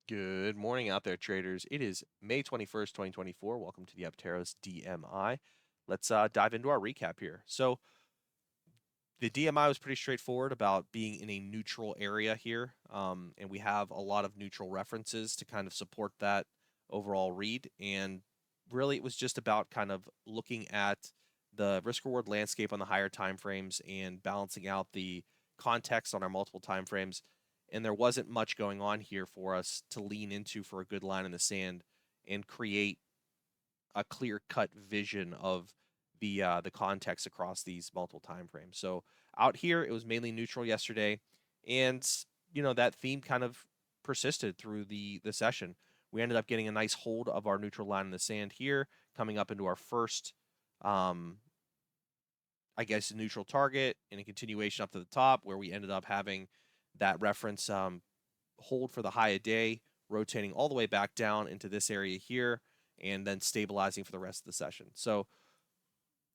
Good morning out there, traders. It is May 21st, 2024. Welcome to the Apteros DMI. Let's dive into our recap here. So, the DMI was pretty straightforward about being in a neutral area here, and we have a lot of neutral references to kind of support that overall read. And really, it was just about kind of looking at the risk reward landscape on the higher time frames and balancing out the context on our multiple time frames. And there wasn't much going on here for us to lean into for a good line in the sand and create a clear cut vision of the context across these multiple time frames. So out here, it was mainly neutral yesterday, and that theme kind of persisted through the session. We ended up getting a nice hold of our neutral line in the sand here, coming up into our first, um, I guess, neutral target, and a continuation up to the top, where we ended up having that reference hold for the high a day, rotating all the way back down into this area here, and then stabilizing for the rest of the session. So,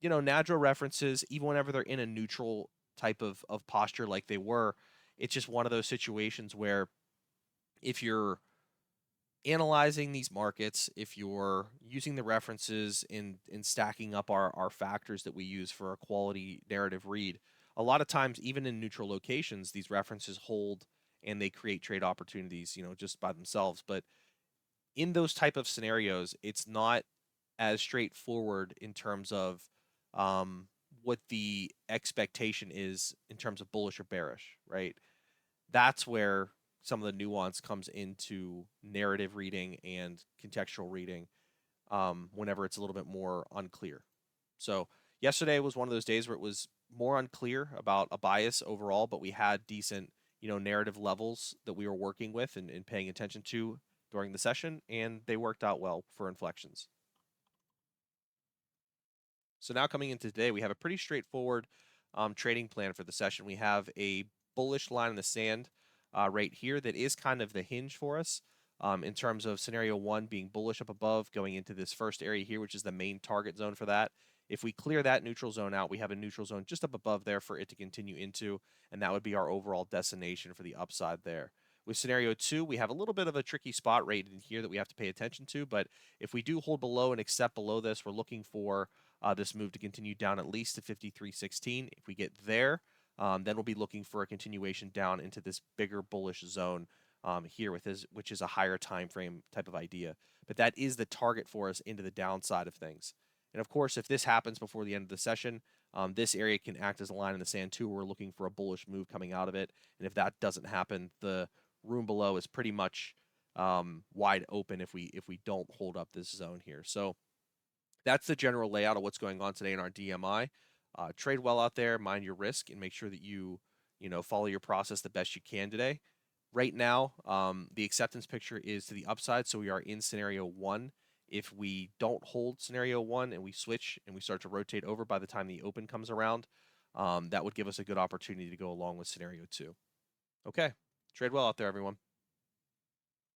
natural references, even whenever they're in a neutral type of posture like they were, it's just one of those situations where if you're analyzing these markets, if you're using the references in stacking up our factors that we use for a quality narrative read, a lot of times, even in neutral locations, these references hold and they create trade opportunities, just by themselves. But in those type of scenarios, it's not as straightforward in terms of um, what the expectation is in terms of bullish or bearish, right? That's where some of the nuance comes into narrative reading and contextual reading whenever it's a little bit more unclear. So yesterday was one of those days where it was more unclear about a bias overall, but we had decent, narrative levels that we were working with and paying attention to during the session, and they worked out well for inflections. So now coming into today, we have a pretty straightforward trading plan for the session. We have a bullish line in the sand right here that is kind of the hinge for us in terms of scenario one being bullish up above, going into this first area here, which is the main target zone for that. If we clear that neutral zone out, we have a neutral zone just up above there for it to continue into, and that would be our overall destination for the upside there. With scenario two, we have a little bit of a tricky spot right in here that we have to pay attention to, but if we do hold below and accept below this, we're looking for this move to continue down at least to 53.16. If we get there, then we'll be looking for a continuation down into this bigger bullish zone here with this, which is a higher time frame type of idea. But that is the target for us into the downside of things. And of course, if this happens before the end of the session, this area can act as a line in the sand too. We're looking for a bullish move coming out of it. And if that doesn't happen, the room below is pretty much wide open if we don't hold up this zone here. So that's the general layout of what's going on today in our DMI. Trade well out there, mind your risk, and make sure that you follow your process the best you can today. Right now, the acceptance picture is to the upside, so we are in scenario one. If we don't hold scenario one and we switch and we start to rotate over by the time the open comes around, that would give us a good opportunity to go along with scenario two. Okay, trade well out there, everyone.